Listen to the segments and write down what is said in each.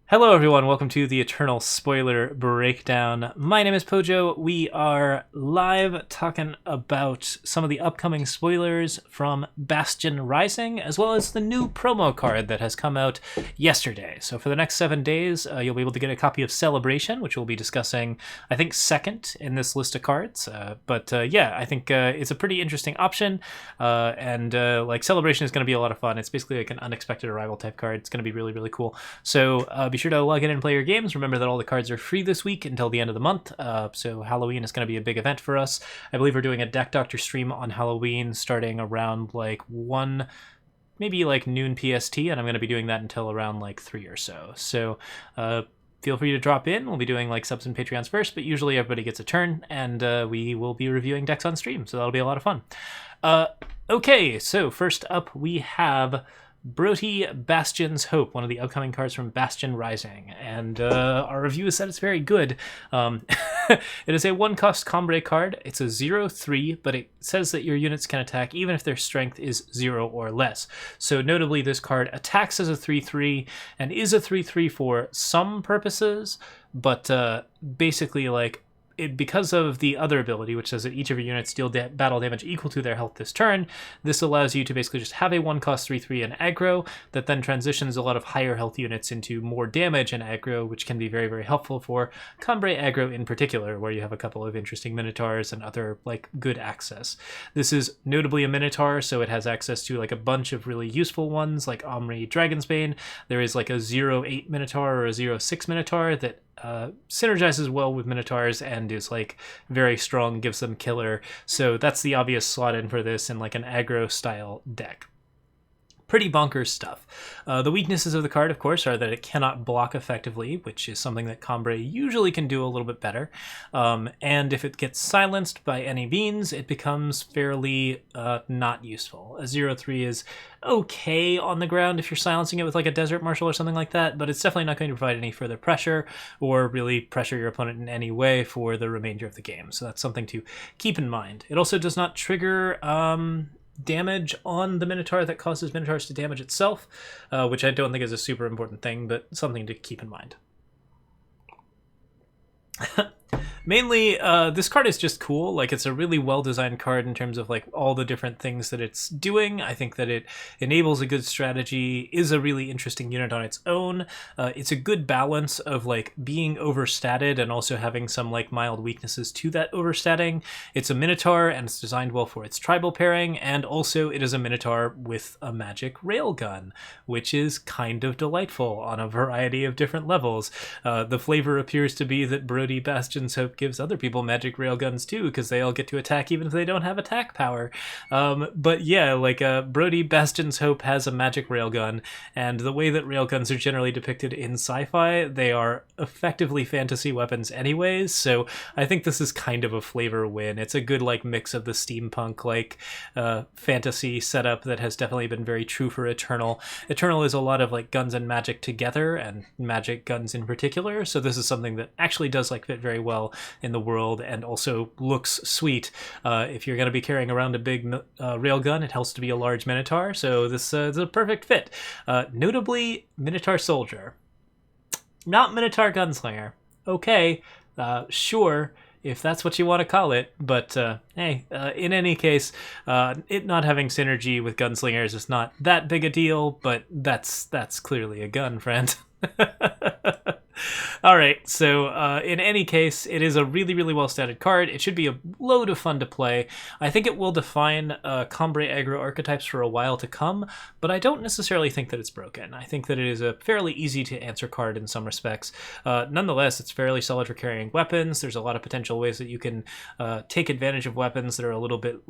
Hello everyone, welcome to the Eternal Spoiler Breakdown. My name is Pojo. We are live talking about some of the upcoming spoilers from Bastion Rising, as well as the new promo card that has come out yesterday. So for the next 7 days, you'll be able to get a copy of Celebration, which we'll be discussing, I think, second in this list of cards. I think it's a pretty interesting option, and Celebration is going to be a lot of fun. It's basically like an unexpected arrival type card. It's going to be really, really cool. So be sure to log in and play your games. Remember that all the cards are free this week until the end of the month. So Halloween is going to be a big event for us. I believe we're doing a Deck Doctor stream on Halloween starting around like 1, maybe like noon PST, and I'm going to be doing that until around like 3 or so. So feel free to drop in. We'll be doing like subs and Patreons first, but usually everybody gets a turn, and we will be reviewing decks on stream, so that'll be a lot of fun. Okay, so first up we have Brody, Bastion's Hope, one of the upcoming cards from Bastion Rising, and our review is that it's very good. It is a 1-cost Combre card. It's a 0/3, but it says that your units can attack even if their strength is 0 or less. So notably, this card attacks as a 3/3 and is a 3/3 for some purposes, but basically because of the other ability, which says that each of your units deal battle damage equal to their health this turn, this allows you to basically just have a 1-cost 3/3 in aggro that then transitions a lot of higher health units into more damage in aggro, which can be very, very helpful for Combre aggro in particular, where you have a couple of interesting Minotaurs and other good access. This is notably a Minotaur, so it has access to a bunch of really useful ones like Omri Dragonsbane. There is a 0/8 Minotaur or a 0/6 Minotaur that synergizes well with Minotaurs and is very strong, gives them killer. So that's the obvious slot in for this in an aggro style deck. Pretty bonkers stuff. The weaknesses of the card, of course, are that it cannot block effectively, which is something that Combre usually can do a little bit better. And if it gets silenced by any means, it becomes fairly not useful. A 0/3 is okay on the ground if you're silencing it with a Desert Marshal or something like that, but it's definitely not going to provide any further pressure or really pressure your opponent in any way for the remainder of the game. So that's something to keep in mind. It also does not trigger damage on the Minotaur that causes Minotaurs to damage itself, which I don't think is a super important thing, but something to keep in mind. Mainly, this card is just cool. It's a really well-designed card in terms of all the different things that it's doing. I think that it enables a good strategy, is a really interesting unit on its own. It's a good balance of being overstatted and also having some mild weaknesses to that overstatting. It's a Minotaur and it's designed well for its tribal pairing, and also it is a Minotaur with a magic railgun, which is kind of delightful on a variety of different levels. The flavor appears to be that Brody, Bastion's Hope gives other people magic railguns too, because they all get to attack even if they don't have attack power. But yeah, Brody, Bastion's Hope has a magic railgun, and the way that railguns are generally depicted in sci-fi, they are effectively fantasy weapons anyways, so I think this is kind of a flavor win. It's a good mix of the steampunk fantasy setup that has definitely been very true for Eternal. Eternal is a lot of guns and magic together, and magic guns in particular, so this is something that actually does fit very well in the world and also looks sweet. If you're going to be carrying around a big railgun, it helps to be a large Minotaur, so this is a perfect fit. Notably, Minotaur Soldier. Not Minotaur Gunslinger. Okay, sure, if that's what you want to call it, but hey, in any case, it not having synergy with gunslingers is not that big a deal, but that's clearly a gun, friend. All right, so in any case, it is a really, really well-statted card. It should be a load of fun to play. I think it will define Combre aggro archetypes for a while to come, but I don't necessarily think that it's broken. I think that it is a fairly easy-to-answer card in some respects. Nonetheless, it's fairly solid for carrying weapons. There's a lot of potential ways that you can take advantage of weapons that are a little bit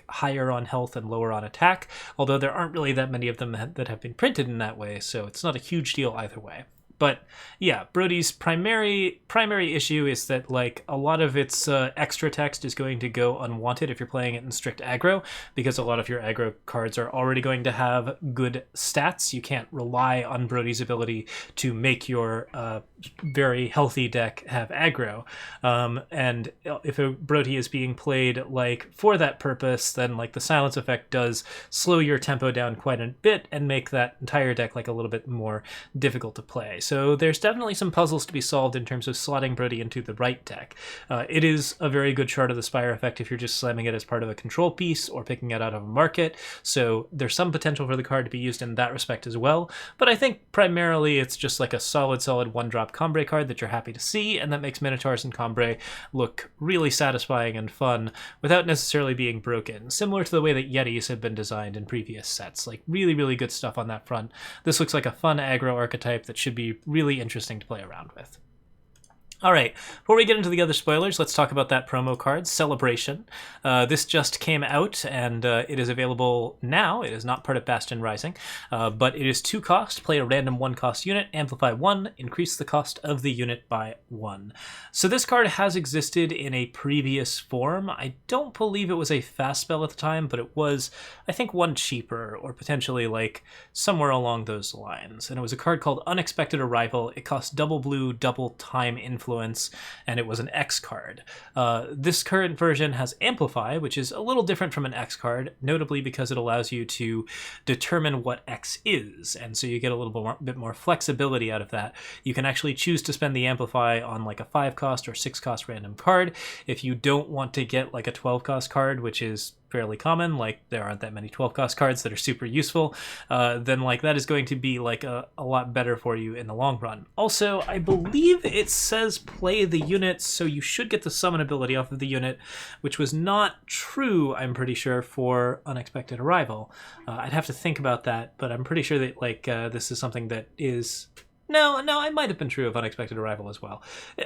higher on health and lower on attack, although there aren't really that many of them that have been printed in that way, so it's not a huge deal either way. But yeah, Brody's primary issue is that a lot of its extra text is going to go unwanted if you're playing it in strict aggro, because a lot of your aggro cards are already going to have good stats. You can't rely on Brody's ability to make your very healthy deck have aggro. And if a Brody is being played for that purpose, then the silence effect does slow your tempo down quite a bit and make that entire deck a little bit more difficult to play. So there's definitely some puzzles to be solved in terms of slotting Brody into the right deck. It is a very good Shard of the Spire effect if you're just slamming it as part of a control piece or picking it out of a market, so there's some potential for the card to be used in that respect as well, but I think primarily it's just like a solid one-drop Combrei card that you're happy to see, and that makes Minotaurs and Combrei look really satisfying and fun without necessarily being broken, similar to the way that Yetis have been designed in previous sets. Like, really, really good stuff on that front. This looks like a fun aggro archetype that should be really interesting to play around with. All right, before we get into the other spoilers, let's talk about that promo card, Celebration. This just came out, and it is available now. It is not part of Bastian Rising, but it is 2 cost. Play a random 1-cost unit, amplify 1, increase the cost of the unit by 1. So this card has existed in a previous form. I don't believe it was a fast spell at the time, but it was, I think, 1 cheaper, or potentially like somewhere along those lines. And it was a card called Unexpected Arrival. It cost double blue, double time influence, and it was an X card. This current version has Amplify, which is a little different from an X card, notably because it allows you to determine what X is, and so you get a little bit more flexibility out of that. You can actually choose to spend the Amplify on like a 5-cost or 6-cost random card. If you don't want to get like a 12-cost card, which is fairly common, like there aren't that many 12-cost cards that are super useful, then like that is going to be like a lot better for you in the long run. Also, I believe it says play the unit, so you should get the summon ability off of the unit, which was not true, I'm pretty sure, for Unexpected Arrival. I'd have to think about that, but I'm pretty sure that like this is something that is... No, it might have been true of Unexpected Arrival as well.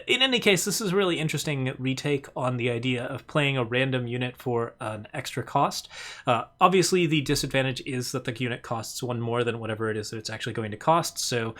In any case, this is a really interesting retake on the idea of playing a random unit for an extra cost. Obviously, the disadvantage is that the unit costs 1 more than whatever it is that it's actually going to cost, so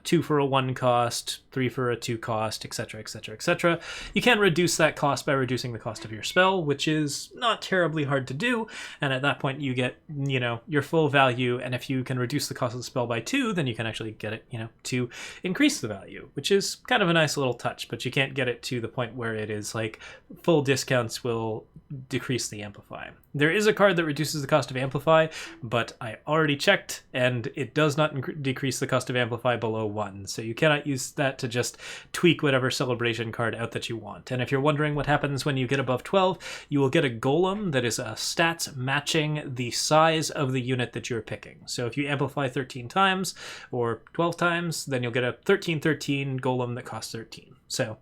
2 for a 1 cost, 3 for a 2 cost, etc., etc., etc. You can reduce that cost by reducing the cost of your spell, which is not terribly hard to do, and at that point you get, you know, your full value, and if you can reduce the cost of the spell by 2, then you can actually get it, you know, to increase the value, which is kind of a nice little touch, but you can't get it to the point where it is like full discounts will decrease the Amplify. There is a card that reduces the cost of Amplify, but I already checked, and it does not decrease the cost of Amplify below 1, so you cannot use that to just tweak whatever Celebration card out that you want. And if you're wondering what happens when you get above 12, you will get a Golem that is a stats matching the size of the unit that you're picking. So if you Amplify 13 times, or 12 times, then you'll get a 13/13 Golem that costs 13. So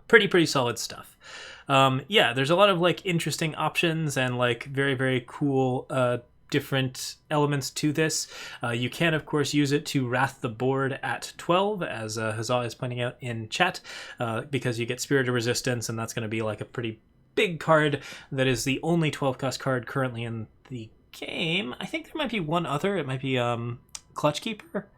pretty solid stuff. Yeah, there's a lot of like interesting options and like very, very cool different elements to this. You can, of course, use it to wrath the board at 12, as Huzzah is pointing out in chat, because you get Spirit of Resistance, and that's going to be like a pretty big card that is the only 12-cost card currently in the game. I think there might be one other. It might be Clutch Keeper.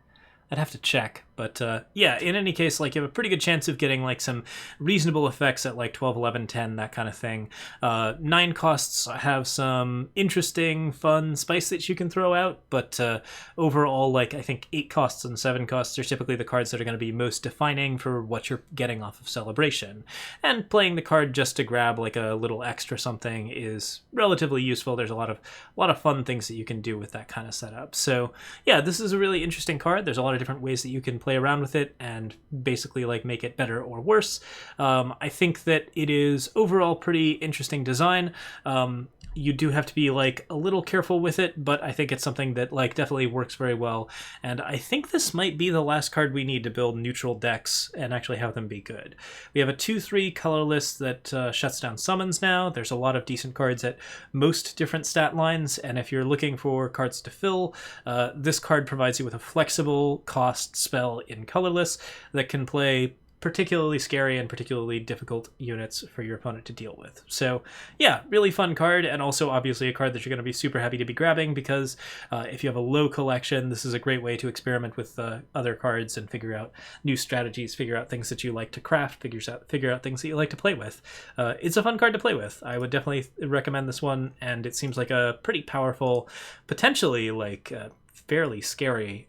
I'd have to check, but yeah, in any case, like you have a pretty good chance of getting like some reasonable effects at like 12, 11, 10, that kind of thing. 9 costs have some interesting, fun spice that you can throw out, but overall, like I think 8 costs and 7 costs are typically the cards that are going to be most defining for what you're getting off of Celebration. And playing the card just to grab like a little extra something is relatively useful. There's a lot of fun things that you can do with that kind of setup. So yeah, this is a really interesting card. There's a lot of different ways that you can play around with it and basically like make it better or worse. I think that it is overall pretty interesting design. You do have to be like a little careful with it, but I think it's something that like definitely works very well. And I think this might be the last card we need to build neutral decks and actually have them be good. We have a 2/3 colorless that shuts down summons now. There's a lot of decent cards at most different stat lines, and if you're looking for cards to fill, this card provides you with a flexible cost spell in colorless that can play particularly scary and particularly difficult units for your opponent to deal with. So yeah, really fun card, and also obviously a card that you're going to be super happy to be grabbing, because if you have a low collection, this is a great way to experiment with other cards and figure out new strategies, figure out things that you like to craft, figure out things that you like to play with. It's a fun card to play with. I would definitely recommend this one, and it seems like a pretty powerful, potentially like fairly scary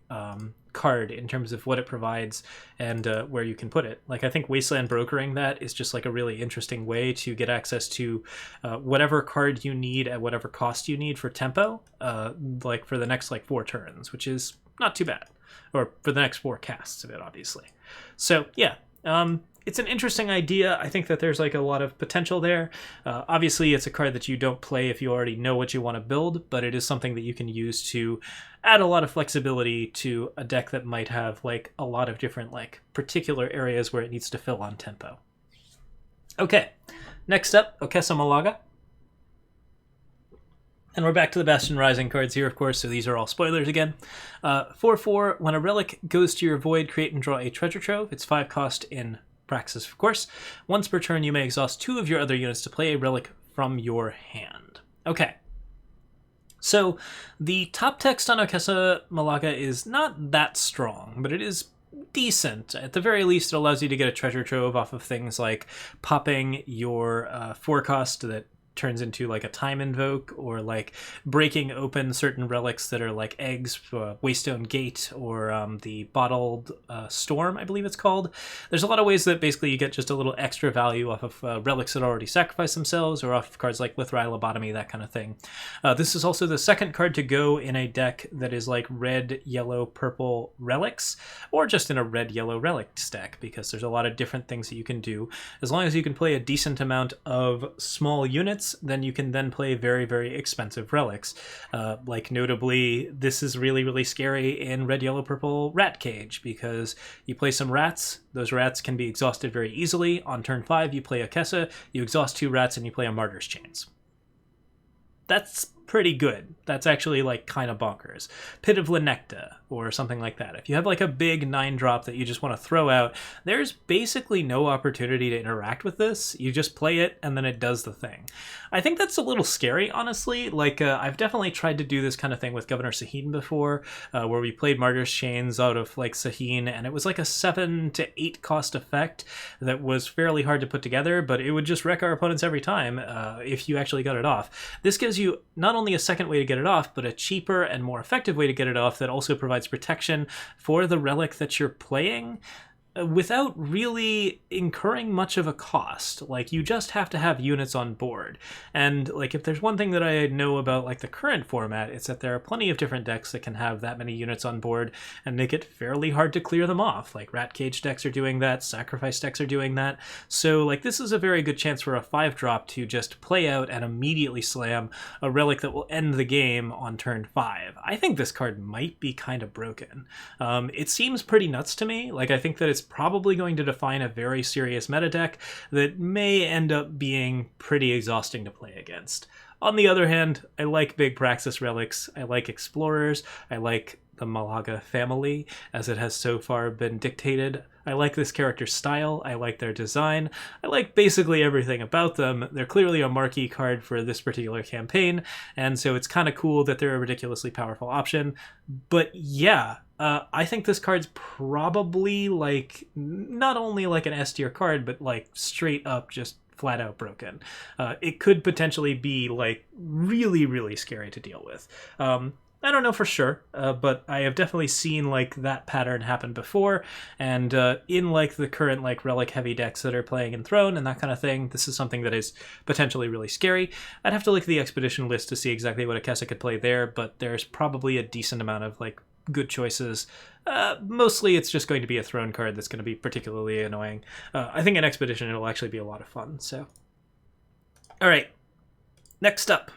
card in terms of what it provides and where you can put it. Like I think Wasteland brokering that is just like a really interesting way to get access to whatever card you need at whatever cost you need for tempo, like for the next like 4 turns, which is not too bad. Or for the next 4 casts of it, obviously. So, yeah. It's an interesting idea. I think that there's like a lot of potential there. Obviously, it's a card that you don't play if you already know what you want to build, but it is something that you can use to add a lot of flexibility to a deck that might have like a lot of different like particular areas where it needs to fill on tempo. Okay, next up, Okasama Laga. And we're back to the Bastian Rising cards here, of course, so these are all spoilers again. 4/4, when a relic goes to your void, create and draw a treasure trove. It's 5 cost in Praxis, of course. Once per turn, you may exhaust 2 of your other units to play a relic from your hand. Okay. So, the top text on Okasama Laga is not that strong, but it is decent. At the very least, it allows you to get a treasure trove off of things like popping your 4 cost that turns into like a time invoke, or like breaking open certain relics that are like eggs, Waystone Gate, or the Bottled Storm, I believe it's called. There's a lot of ways that basically you get just a little extra value off of relics that already sacrifice themselves, or off of cards like Lithrai Lobotomy, that kind of thing. This is also the second card to go in a deck that is like red, yellow, purple relics, or just in a red, yellow relics deck, because there's a lot of different things that you can do. As long as you can play a decent amount of small units, then you can then play very, very expensive relics. Like notably, this is really, really scary in red, yellow, purple Rat Cage, because you play some rats, those rats can be exhausted very easily. On turn 5, you play a Kessa, you exhaust 2 rats, and you play a Martyr's Chains. That's pretty good. That's actually like kind of bonkers. Pit of Lenecta or something like that. If you have like a big 9-drop that you just want to throw out, there's basically no opportunity to interact with this. You just play it and then it does the thing. I think that's a little scary, honestly. Like I've definitely tried to do this kind of thing with Governor Sahin before, where we played Martyr's Chains out of like Sahin, and it was like a 7 to 8 cost effect that was fairly hard to put together, but it would just wreck our opponents every time if you actually got it off. This gives you not only a second way to get it off, but a cheaper and more effective way to get it off that also provides protection for the relic that you're playing without really incurring much of a cost. Like, you just have to have units on board. And like, if there's one thing that I know about like the current format, it's that there are plenty of different decks that can have that many units on board and make it fairly hard to clear them off. Like Rat Cage decks are doing that, Sacrifice decks are doing that. So like, this is a very good chance for a 5-drop to just play out and immediately slam a relic that will end the game on turn 5. I think this card might be kind of broken. It seems pretty nuts to me. Like, I think that it's probably going to define a very serious meta deck that may end up being pretty exhausting to play against. On the other hand, I like big Praxis relics, I like Explorers, I like the Malaga family, as it has so far been dictated. I like this character's style, I like their design, I like basically everything about them. They're clearly a marquee card for this particular campaign, and so it's kind of cool that they're a ridiculously powerful option. But yeah, I think this card's probably like, not only like an S tier card, but like straight up just flat out broken. It could potentially be like really, really scary to deal with. I don't know for sure, but I have definitely seen like that pattern happen before, and in like the current like relic heavy decks that are playing in Throne and that kind of thing, this is something that is potentially really scary. I'd have to look at the expedition list to see exactly what Akessa could play there, but there's probably a decent amount of like good choices. Mostly it's just going to be a Throne card that's going to be particularly annoying. I think in Expedition it'll actually be a lot of fun. So, all right, next up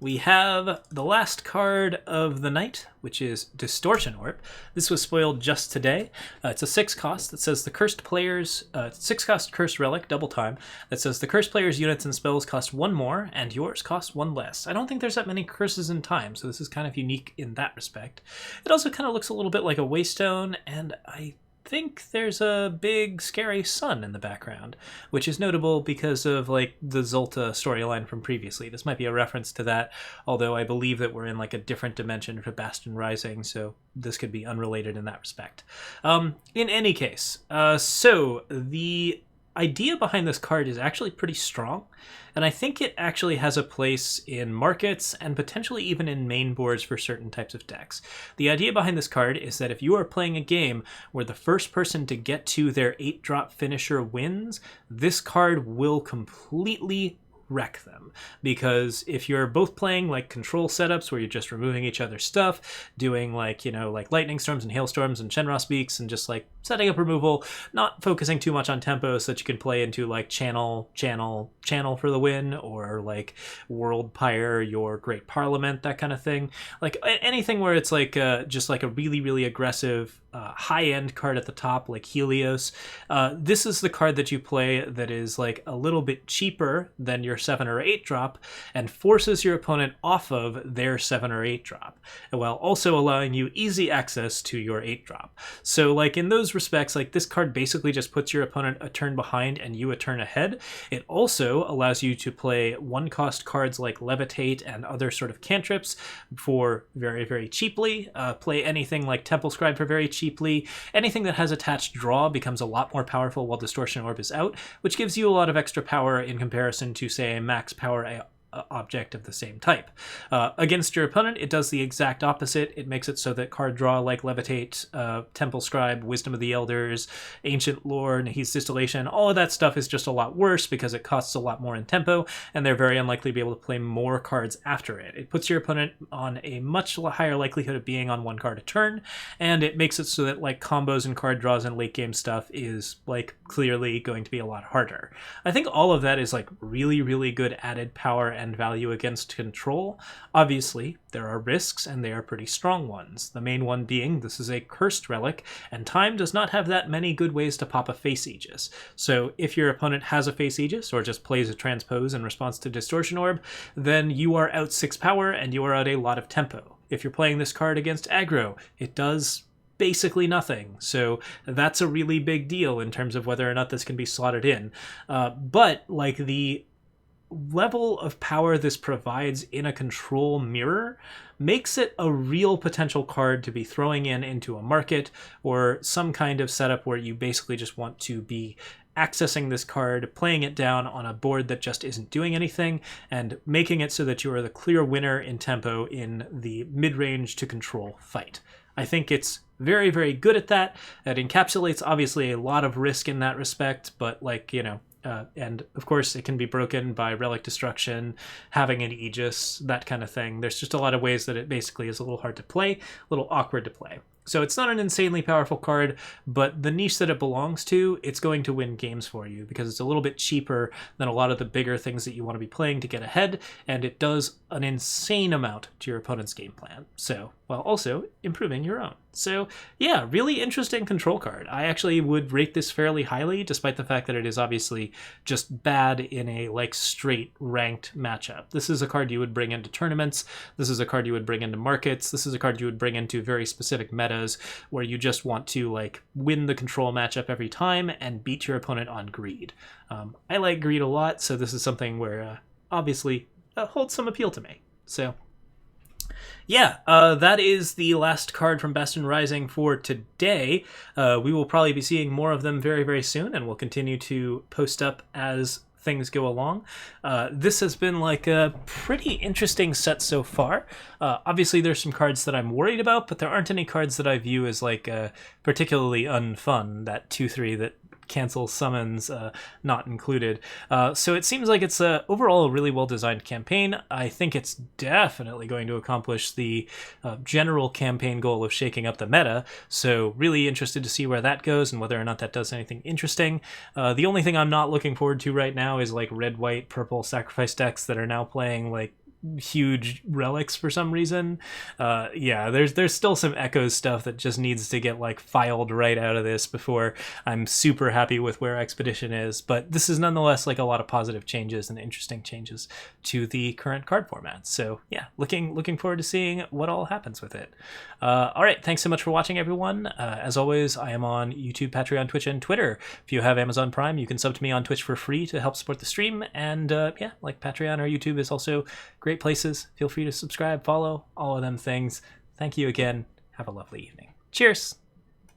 we have the last card of the night, which is Distortion Orb. This was spoiled just today. It's a 6 cost that says the cursed players, 6 cost cursed relic, double time, that says the cursed players' units and spells cost 1 more, and yours cost 1 less. I don't think there's that many curses in time, so this is kind of unique in that respect. It also kind of looks a little bit like a Waystone, and I think there's a big scary sun in the background, which is notable because of like the Zolta storyline from previously. This might be a reference to that, although I believe that we're in like a different dimension for Bastian Rising, so this could be unrelated in that respect. In any case, so the idea behind this card is actually pretty strong, and I think it actually has a place in markets and potentially even in main boards for certain types of decks. The idea behind this card is that if you are playing a game where the first person to get to their 8-drop finisher wins, this card will completely wreck them. Because if you're both playing like control setups where you're just removing each other's stuff, doing like, like lightning storms and hailstorms and Shenron Beaks and just like setting up removal, not focusing too much on tempo so that you can play into like channel for the win, or like World Pyre, your Great Parliament, that kind of thing. Like anything where it's like just like a really, really aggressive high-end card at the top, like Helios. This is the card that you play that is like a little bit cheaper than your 7 or 8 drop and forces your opponent off of their 7 or 8 drop, while also allowing you easy access to your 8 drop. So like in those respects, like this card basically just puts your opponent a turn behind and you a turn ahead. It also allows you to play 1-cost cards like Levitate and other sort of cantrips for very, very cheaply. Play anything like Temple Scribe for very cheaply. Anything that has attached draw becomes a lot more powerful while Distortion Orb is out, which gives you a lot of extra power in comparison to, say, a max power object of the same type. Against your opponent, it does the exact opposite. It makes it so that card draw like Levitate, Temple Scribe, Wisdom of the Elders, Ancient Lore, Nahid's Distillation, all of that stuff is just a lot worse because it costs a lot more in tempo, and they're very unlikely to be able to play more cards after it. It puts your opponent on a much higher likelihood of being on 1 card a turn, and it makes it so that like combos and card draws and late game stuff is like clearly going to be a lot harder. I think all of that is like really, really good added power and value against control. Obviously, there are risks, and they are pretty strong ones. The main one being this is a cursed relic, and time does not have that many good ways to pop a face Aegis. So if your opponent has a face Aegis, or just plays a transpose in response to Distortion Orb, then you are out 6 power, and you are out a lot of tempo. If you're playing this card against aggro, it does basically nothing. So that's a really big deal in terms of whether or not this can be slotted in. But like the level of power this provides in a control mirror makes it a real potential card to be throwing into a market or some kind of setup where you basically just want to be accessing this card, playing it down on a board that just isn't doing anything, and making it so that you are the clear winner in tempo in the mid-range to control fight. I think it's very, very good at that. It encapsulates obviously a lot of risk in that respect, but like, and of course it can be broken by relic destruction, having an Aegis, that kind of thing. There's just a lot of ways that it basically is a little hard to play, a little awkward to play. So it's not an insanely powerful card, but the niche that it belongs to, it's going to win games for you because it's a little bit cheaper than a lot of the bigger things that you want to be playing to get ahead, and it does an insane amount to your opponent's game plan. So, while also improving your own. So yeah, really interesting control card. I actually would rate this fairly highly, despite the fact that it is obviously just bad in a like straight ranked matchup. This is a card you would bring into tournaments. This is a card you would bring into markets. This is a card you would bring into very specific metas where you just want to like win the control matchup every time and beat your opponent on greed. I like greed a lot, so this is something where obviously holds some appeal to me. So yeah, that is the last card from Bastian Rising for today. We will probably be seeing more of them very, very soon, and we'll continue to post up as things go along. This has been like a pretty interesting set so far. Obviously, there's some cards that I'm worried about, but there aren't any cards that I view as like particularly unfun. That 2/3 that cancel summons not included. So it seems like it's overall a really well-designed campaign. I think it's definitely going to accomplish the general campaign goal of shaking up the meta, so really interested to see where that goes and whether or not that does anything interesting. The only thing I'm not looking forward to right now is like red, white, purple sacrifice decks that are now playing like huge relics for some reason. Yeah, there's still some Echoes stuff that just needs to get like filed right out of this before I'm super happy with where Expedition is, but this is nonetheless like a lot of positive changes and interesting changes to the current card format. So yeah, looking forward to seeing what all happens with it. All right, thanks so much for watching, everyone. As always, I am on YouTube, Patreon, Twitch, and Twitter. If you have Amazon Prime, you can sub to me on Twitch for free to help support the stream, and yeah, like Patreon or YouTube is also great places. Feel free to subscribe, follow, all of them things. Thank you again. Have a lovely evening. Cheers!